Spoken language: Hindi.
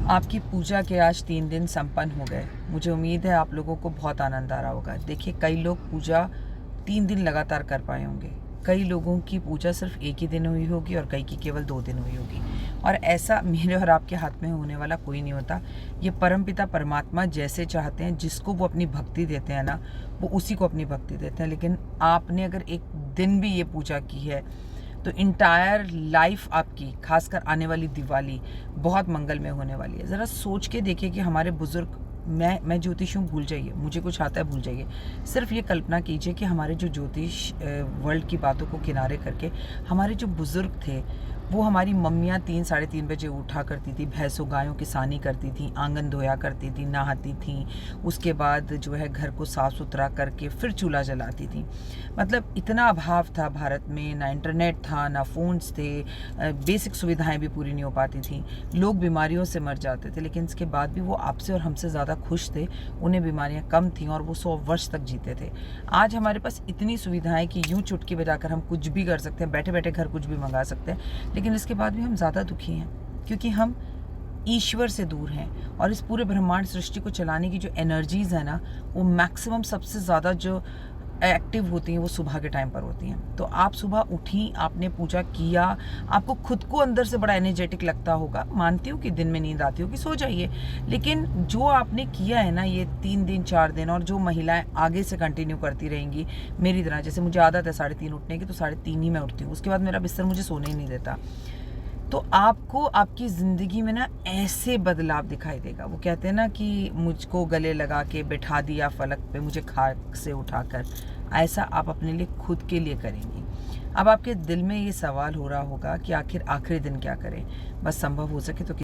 आपकी पूजा के आज 3 दिन संपन्न हो गए। मुझे उम्मीद है आप लोगों को बहुत आनंद आ रहा होगा। देखिए, कई लोग पूजा 3 दिन लगातार कर पाए होंगे। कई लोगों की पूजा सिर्फ 1 ही दिन हुई होगी और कई की केवल 2 दिन हुई होगी। और ऐसा मेरे और आपके हाथ में होने वाला कोई नहीं होता। ये परमपिता परमात्मा जैसे चाहते हैं, जिसको वो अपनी भक्ति देते हैं ना, वो उसी को अपनी भक्ति देते हैं। लेकिन आपने अगर एक दिन भी ये पूजा की है तो इंटायर लाइफ आपकी, खासकर आने वाली दिवाली, बहुत मंगलमय होने वाली है। ज़रा सोच के देखिए कि हमारे बुज़ुर्ग, मैं ज्योतिष हूँ, भूल जाइए, मुझे कुछ आता है भूल जाइए। सिर्फ ये कल्पना कीजिए कि हमारे जो ज्योतिष वर्ल्ड की बातों को किनारे करके हमारे जो बुज़ुर्ग थे, वो हमारी मम्मियाँ 3 साढ़े 3 बजे उठा करती थी, भैंसों गायों की सानी करती थी, आंगन धोया करती थी, नहाती थी, उसके बाद जो है घर को साफ़ सुथरा करके फिर चूल्हा जलाती थी। मतलब इतना अभाव था भारत में, ना इंटरनेट था, ना फ़ोन्स थे, बेसिक सुविधाएं भी पूरी नहीं हो पाती थी, लोग बीमारियों से मर जाते थे। लेकिन इसके बाद भी वो आपसे और हमसे ज़्यादा खुश थे, उन्हें बीमारियां कम थीं और वो 100 वर्ष तक जीते थे। आज हमारे पास इतनी सुविधाएं कि यूं चुटकी बजाकर हम कुछ भी कर सकते हैं, बैठे बैठे घर कुछ भी मंगा सकते हैं। लेकिन इसके बाद भी हम ज़्यादा दुखी हैं, क्योंकि हम ईश्वर से दूर हैं। और इस पूरे ब्रह्मांड सृष्टि को चलाने की जो एनर्जीज़ है ना, वो मैक्सिमम सबसे ज़्यादा जो एक्टिव होती हैं वो सुबह के टाइम पर होती हैं। तो आप सुबह उठी, आपने पूजा किया, आपको खुद को अंदर से बड़ा एनर्जेटिक लगता होगा। मानती हूँ कि दिन में नींद आती होगी, सो जाइए। लेकिन जो आपने किया है ना ये 3 दिन 4 दिन, और जो महिलाएं आगे से कंटिन्यू करती रहेंगी मेरी तरह, जैसे मुझे आदत है 3:30 उठने की, तो 3:30 ही मैं उठती हूँ। उसके बाद मेरा बिस्तर मुझे सोने ही नहीं देता। तो आपको आपकी ज़िंदगी में ना ऐसे बदलाव दिखाई देगा। वो कहते हैं ना कि मुझको गले लगा के बिठा दिया फलक पे, मुझे खाक से उठाकर। ऐसा आप अपने लिए खुद के लिए करेंगी। अब आपके दिल में ये सवाल हो रहा होगा कि आखिर आखिरी दिन क्या करें। बस संभव हो सके तो